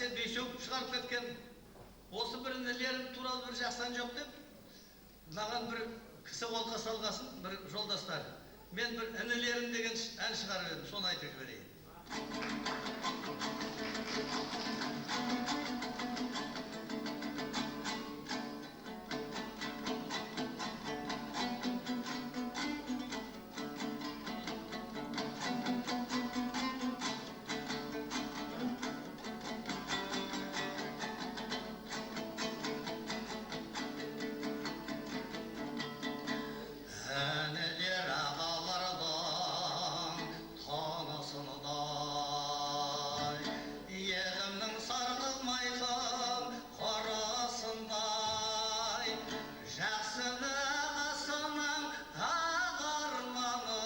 әйтсе бешеу шығарып кеткен. Осы бір інілерім туралы бір жақсан жоқ деп, маған бір кісі қолқа салғасын, бір жолдастар. Мен бір інілерім деген ән шығарып едім, соны айтып жіберейін. Әнелер ағалардан танысындай, елімнің сарғылмайтын қорасындай, жақсыны ағасының ақ арманы,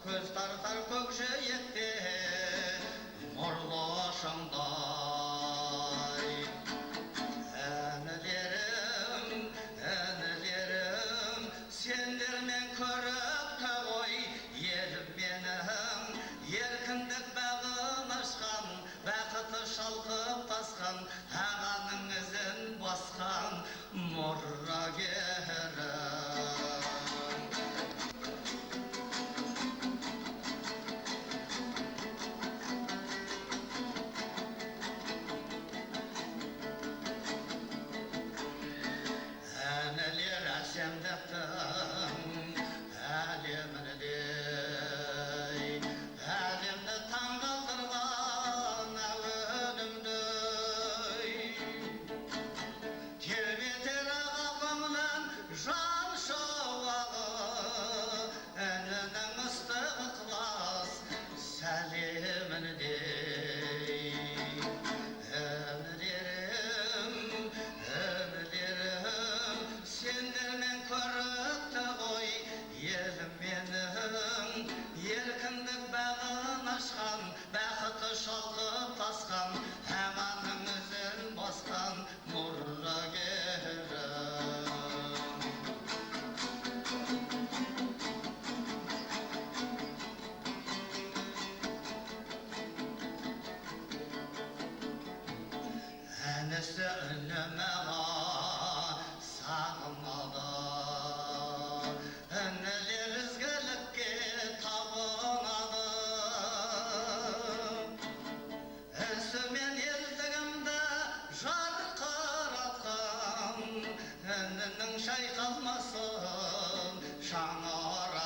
көз тартар көкжиекте нұрлы шыңдай. Әнелерім, сендермен көрікті ғой, елім менің, еркіндік бағын ашқан, бақыты шалқып тасқан, ағаның ізін басқан мұрагерім. Әнелер әсемдіктің әлеміндей, әлемді таңғалдырған әуенімдей, тербетер аға көңілін жан шуағы, әнінің ыстық ықылас сәлеміндей. Сендермен көрікті ғой, елім менің, еркіндік бағын ашқан, бақыты шалқып тасқан, ағаның ізін басқан мұрагерім. Әнісі үнім аға сағынады, інілер ізгілікке табынады. Ісімен елдігімді жарқыратқан, інінің шайқалмасын шаңырақ.